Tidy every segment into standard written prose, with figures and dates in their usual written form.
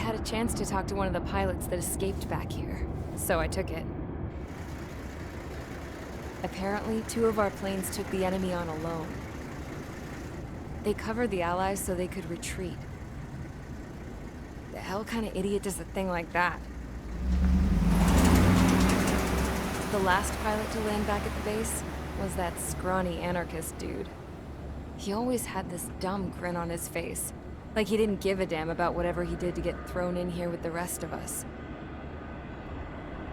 had a chance to talk to one of the pilots that escaped back here, so I took it. Apparently, 2 of our planes took the enemy on alone. They covered the Allies so they could retreat. The hell kind of idiot does a thing like that? The last pilot to land back at the base was that scrawny anarchist dude. He always had this dumb grin on his face, like he didn't give a damn about whatever he did to get thrown in here with the rest of us.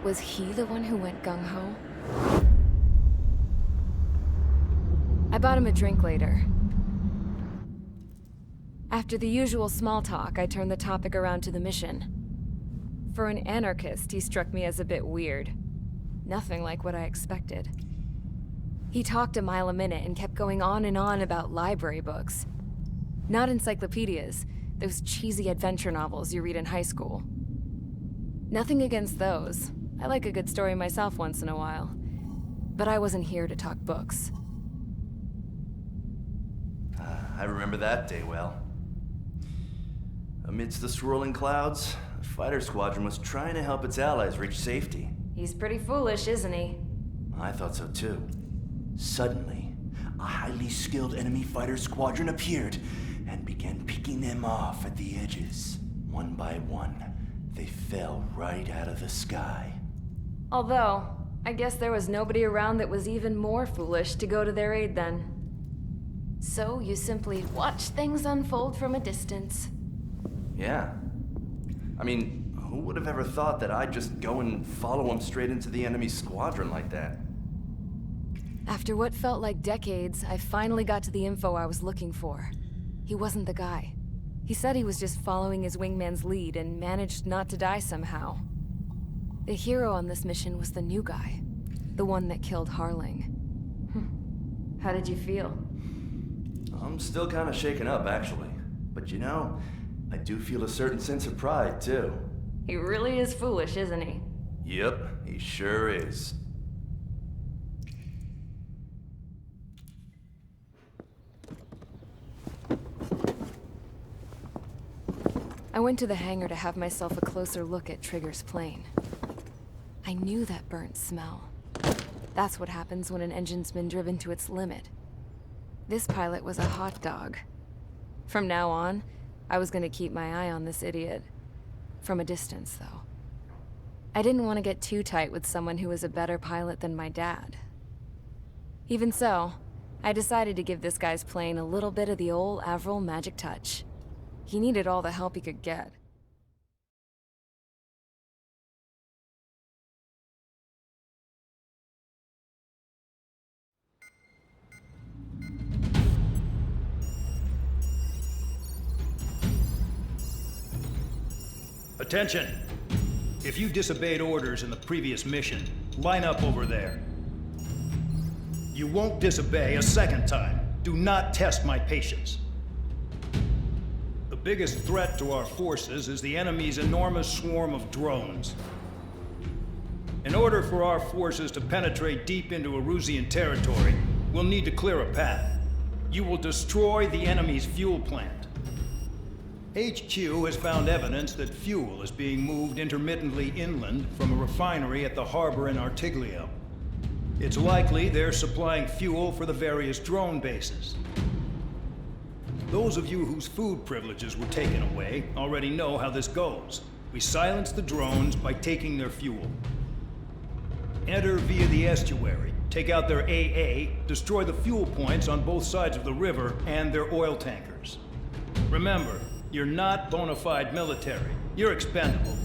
Was he the one who went gung-ho? I bought him a drink later. After the usual small talk, I turned the topic around to the mission. For an anarchist, he struck me as a bit weird. Nothing like what I expected. He talked a mile a minute and kept going on and on about library books. Not encyclopedias, those cheesy adventure novels you read in high school. Nothing against those. I like a good story myself once in a while. But I wasn't here to talk books. I remember that day well. Amidst the swirling clouds, the fighter squadron was trying to help its allies reach safety. He's pretty foolish, isn't he? I thought so too. Suddenly, a highly skilled enemy fighter squadron appeared and began picking them off at the edges. One by one, they fell right out of the sky. Although, I guess there was nobody around that was even more foolish to go to their aid then. So you simply watch things unfold from a distance. Yeah. I mean, who would have ever thought that I'd just go and follow him straight into the enemy squadron like that? After what felt like decades, I finally got to the info I was looking for. He wasn't the guy. He said he was just following his wingman's lead and managed not to die somehow. The hero on this mission was the new guy. The one that killed Harling. How did you feel? I'm still kind of shaken up, actually. But you know, I do feel a certain sense of pride, too. He really is foolish, isn't he? Yep, he sure is. I went to the hangar to have myself a closer look at Trigger's plane. I knew that burnt smell. That's what happens when an engine's been driven to its limit. This pilot was a hot dog. From now on, I was gonna keep my eye on this idiot. From a distance, though. I didn't want to get too tight with someone who was a better pilot than my dad. Even so, I decided to give this guy's plane a little bit of the old Avril magic touch. He needed all the help he could get. Attention! If you disobeyed orders in the previous mission, line up over there. You won't disobey a second time. Do not test my patience. The biggest threat to our forces is the enemy's enormous swarm of drones. In order for our forces to penetrate deep into Erusian territory, we'll need to clear a path. You will destroy the enemy's fuel plant. HQ has found evidence that fuel is being moved intermittently inland from a refinery at the harbor in Artiglio. It's likely they're supplying fuel for the various drone bases. Those of you whose food privileges were taken away already know how this goes. We silence the drones by taking their fuel. Enter via the estuary, take out their AA, destroy the fuel points on both sides of the river and their oil tankers. Remember, you're not bona fide military. You're expendable.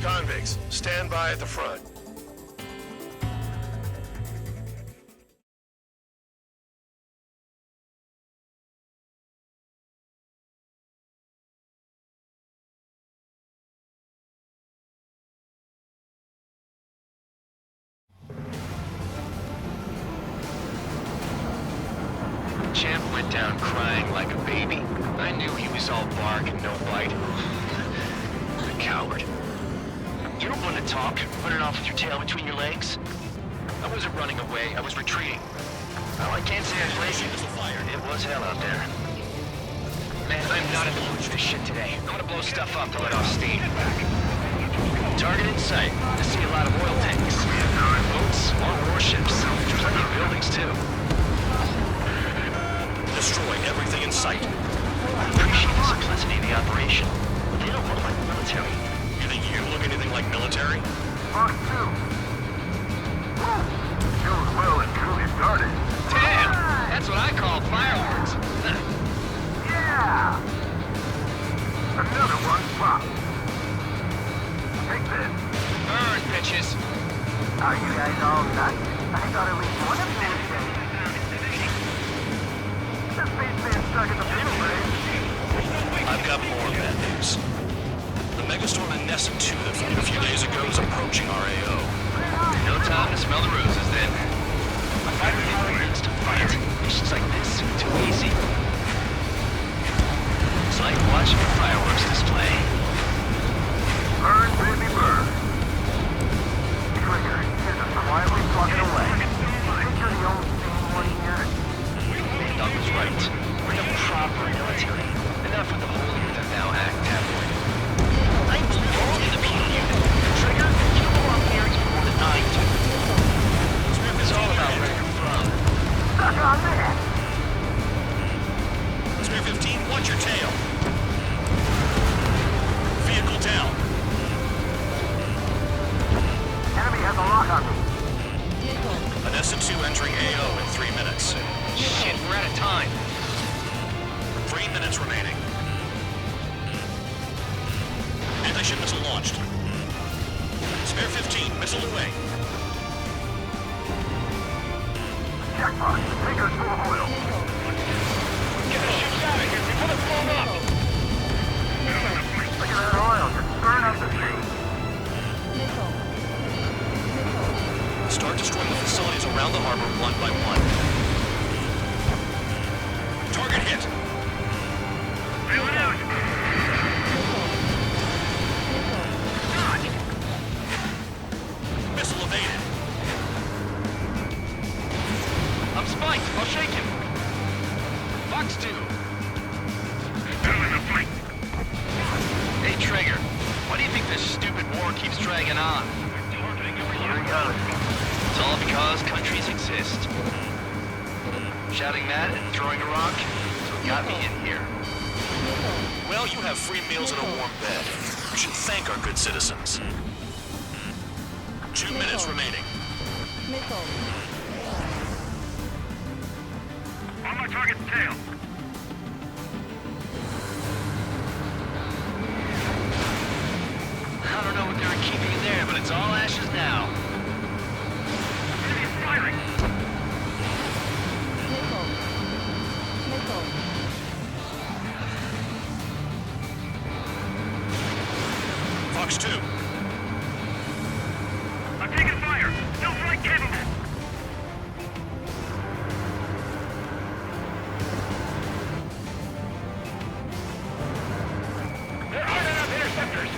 Convicts, stand by at the front. knew he was all bark and no bite. A coward. You don't want to talk, running off with your tail between your legs. I wasn't running away, I was retreating. Well, I can't say I was lazy. It was hell out there. Man, I'm not in the mood for this shit today. I'm gonna blow stuff up to let off steam. Target in sight. I see a lot of oil tanks. Boats, more warships. Plenty of buildings, too. Destroy everything in sight. I appreciate the simplicity of the operation, but they don't look like military. You think you look anything like military? Mark 2. Shows well and truly started. Damn! That's what I call fireworks. Yeah! Another one popped. Take this. Burn, bitches. Are you guys all nuts? I thought at least one of you was dead. This spaceman's stuck in the middle, right? I've got more bad news. The megastorm in Nessa 2 that formed a few days ago is approaching our AO. No time to smell the roses, then. Everyone needs to fight. Missions like this seem too easy. It's like watching a fireworks display. Burn, baby, burn. Trigger, here's us quietly plugging away. Think you're the only sane one here? Doug was right. We're the proper military. Enough with the whole either thou act tabloid. I belong in the penal unit. Trigger, you don't belong here even more than I do. It's all about where you're from. Stuck on that. Spear 15, watch your tail. Vehicle down. Enemy has a lock on me. Nessa 2 entering AO in 3 minutes. Shit, we're out of time. 3 minutes remaining. Anti-ship missile launched. Spare 15, missile away. Jackpot, tankers full of oil. Get the ships out of here before they're blown up. Look at that oil, just burn up the sea. Start destroying the facilities around the harbor one by one. Target hit. Missile evaded. I'm spiked. I'll shake him. Fox 2. Hey, Trigger. Why do you think this stupid war keeps dragging on? Here he goes. It's all because countries exist. Shouting that and throwing a rock is what got me in here. Well, you have free meals and a warm bed. You should thank our good citizens. 2 minutes remaining. On my target's tail. I don't know what they were keeping in there, but it's all ashes now. Enemy is firing. Fox 2. I'm taking fire. Still flight capable. There aren't enough interceptors.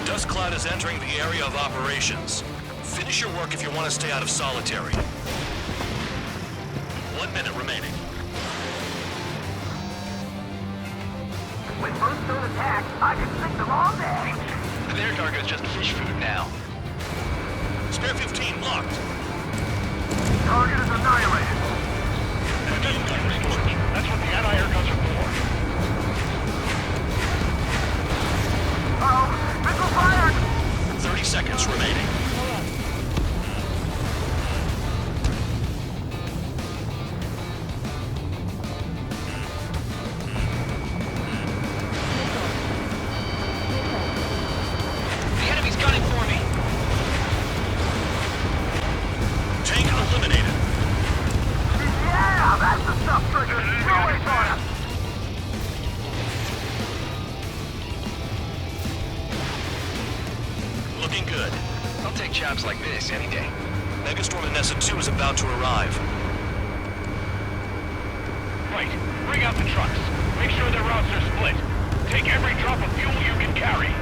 Dust cloud is entering the area of operations. Finish your work if you want to stay out of solitary. 1 minute remaining. With most don't attack, I can sink them all day. Their cargo's just fish food now. Spare 15 locked. Target is annihilated. That's what the anti-air guns are for. Uh-oh, missile fired! 30 seconds remaining. The enemy's gunning for me. Tank eliminated. Yeah, that's the stuff, Trigger. You're waiting for us. Looking good. I'll take jobs like this any day. Megastorm in Nessa 2 is about to arrive. Right. Bring out the trucks. Make sure their routes are split. Take every drop of fuel you can carry.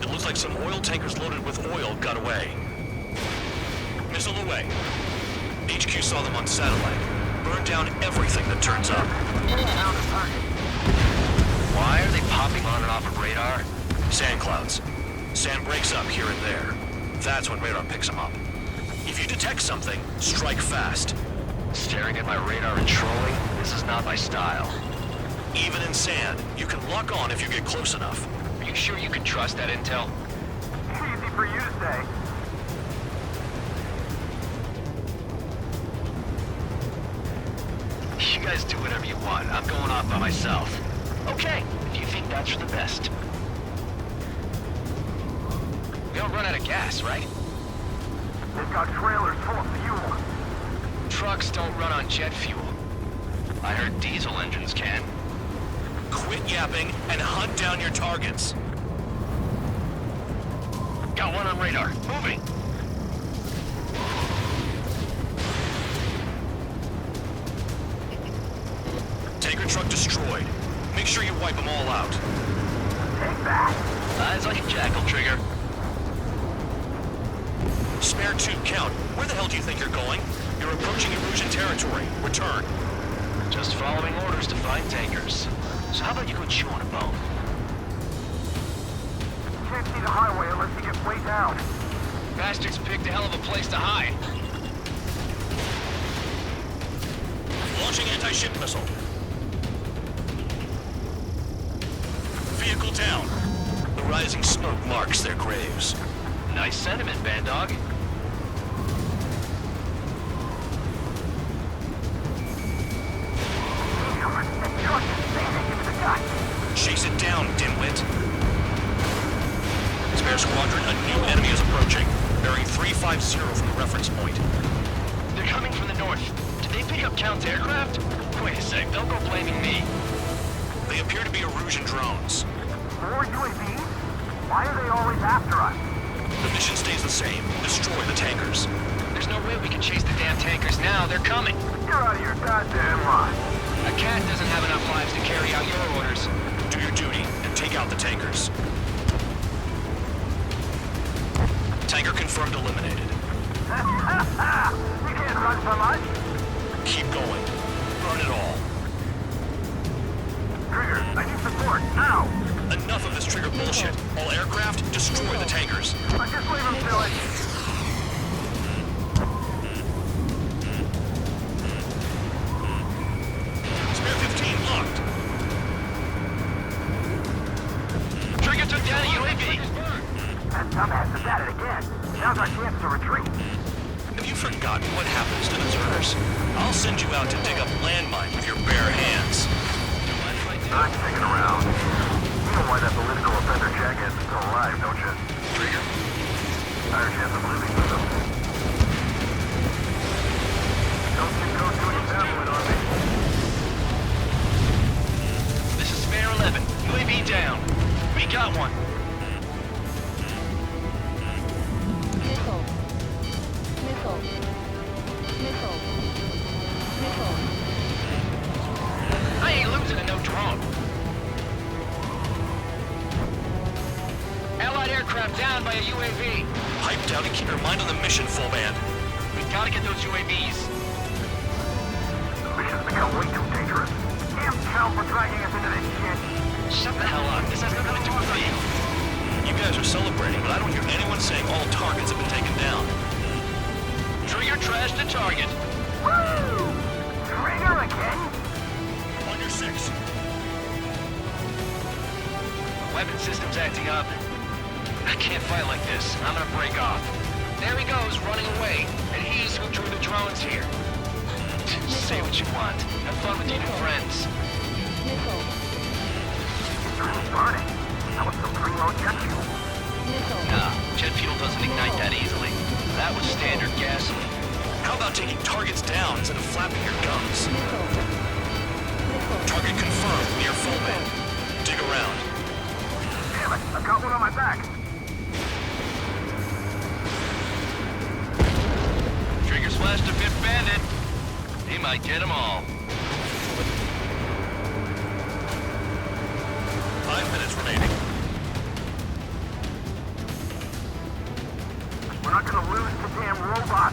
It looks like some oil tankers loaded with oil got away. Missile away. HQ saw them on satellite. Burn down everything that turns up. Why are they popping on and off of radar? Sand clouds. Sand breaks up here and there. That's when radar picks them up. If you detect something, strike fast. Staring at my radar and trolling? This is not my style. Even in sand, you can lock on if you get close enough. Are you sure you can trust that intel? Easy for you to say. You guys do whatever you want. I'm going off by myself. Okay, if you think that's for the best. We don't run out of gas, right? They've got trailers full of fuel. Trucks don't run on jet fuel. I heard diesel engines can. Quit yapping and hunt down your targets. Got one on radar. Moving. Tanker truck destroyed. Make sure you wipe them all out. Take that. Eyes like a jackal, Trigger. Spare tube count. Where the hell do you think you're going? You're approaching Erusian territory. Return. Just following orders to find tankers. So how about you go chew on a bone? Can't see the highway unless you get way down. Bastards picked a hell of a place to hide. Launching anti-ship missile. Vehicle down. The rising smoke marks their graves. Nice sentiment, Band Dog. Chase it down, dimwit. Spare squadron, a new enemy is approaching. Bearing 350 from the reference point. They're coming from the north. Did they pick up Count's aircraft? Wait a sec, don't go blaming me. They appear to be Erusian drones. More UAVs? Why are they always after us? The mission stays the same. Destroy the tankers. There's no way we can chase the damn tankers now. They're coming. You're out of your goddamn mind. A cat doesn't have enough lives to carry out your orders. Do your duty and take out the tankers. Tanker confirmed eliminated. You can't run from us. Keep going. Burn it all. Trigger, I need support, now! Enough of this trigger bullshit. All aircraft, destroy the tankers. Just leave him to it. Spare 15 locked. Trigger took down a UAV. That dumbass is at it again. Now's our chance to retreat. Have you forgotten what happens to deserters? I'll send you out to dig up landmine with your bare hands. I'm sticking around. You know why that political offender jackass is still alive, don't you? Trigger? Higher chance of living with him. Don't think go to any tablet on me. This is Spare 11. UAV down. We got one. Nickel. Nickel. Nickel. Nickel. I ain't losing to no drone. Allied aircraft down by a UAV. Pipe down and keep your mind on the mission, full band. We gotta get those UAVs. The mission's become way too dangerous. Damn Cal for dragging us into this shit. Shut the hell up. This has nothing to do with me. You guys are celebrating, but I don't hear anyone saying all targets have been taken down. Trigger trash the target. Woo! Trigger again? On your 6. Weapon system's acting up. I can't fight like this. I'm gonna break off. There he goes, running away. And he's who drew the drones here. Say what you want. Have fun with your new friends. Nickel. It's burning. That was some primo jet fuel. Nickel. Nah, jet fuel doesn't ignite that easily. That was standard gasoline. How about taking targets down instead of flapping your gums? Nickel. Target confirmed near Foreman. Dig around. Damn it, I've got one on my back. Trigger's flashed a fifth bandit. He might get them all. 5 minutes remaining. We're not gonna lose the damn robot.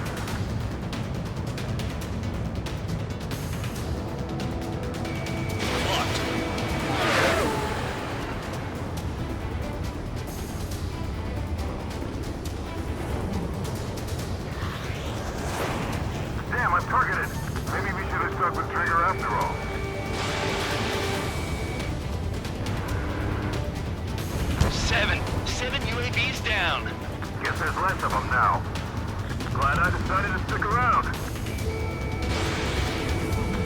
Locked. Damn, I'm targeted. Maybe we should have stuck with Trigger after all. Seven UAVs down. Guess there's less of them now. Glad I decided to stick around.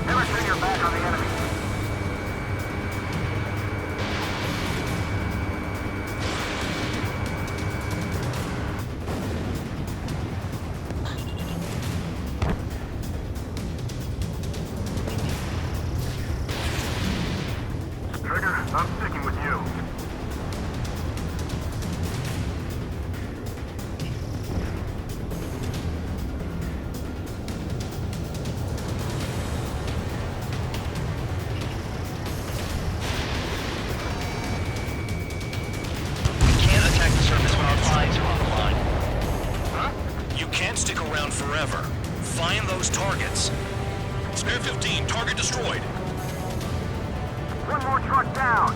Never turn your back on the enemy. Trigger, I'm sticking with you. Stick around forever. Find those targets. Spare 15, target destroyed. One more truck down.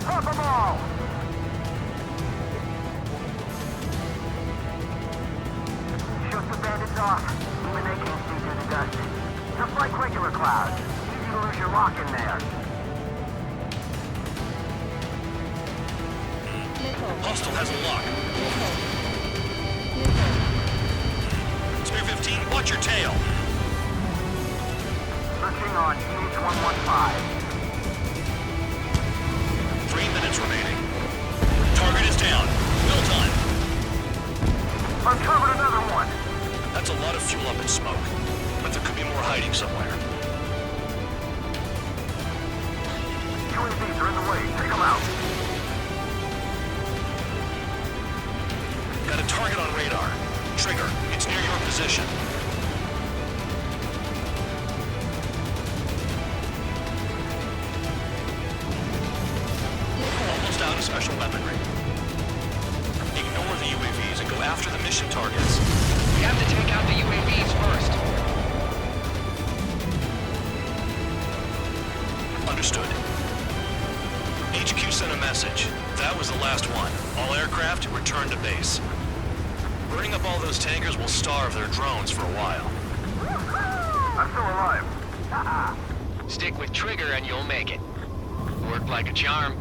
Pop them all. Shoot the bandits off. Even they can't see through the dust. Just like regular clouds. Easy to lose your lock in there. Hostile has a lock. Spare 15, watch your tail. Searching on EH-115. 3 minutes remaining. Target is down. No time. Uncovered another one. That's a lot of fuel up in smoke. But there could be more hiding somewhere. UAVs are in the way. Take them out. Got a target on radar. Trigger, it's near your position. Almost out of special weaponry. Ignore the UAVs and go after the mission targets. We have to take out the UAVs first. Understood. HQ sent a message. That was the last one. All aircraft return to base. Burning up all those tankers will starve their drones for a while. I'm still alive. Stick with Trigger and you'll make it. Worked like a charm.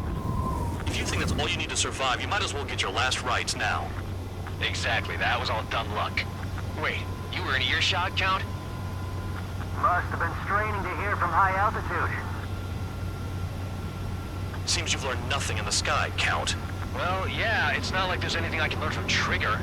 If you think that's all you need to survive, you might as well get your last rites now. Exactly, that was all dumb luck. Wait, you were in earshot, Count? Must have been straining to hear from high altitude. Seems you've learned nothing in the sky, Count. Well, yeah, it's not like there's anything I can learn from Trigger.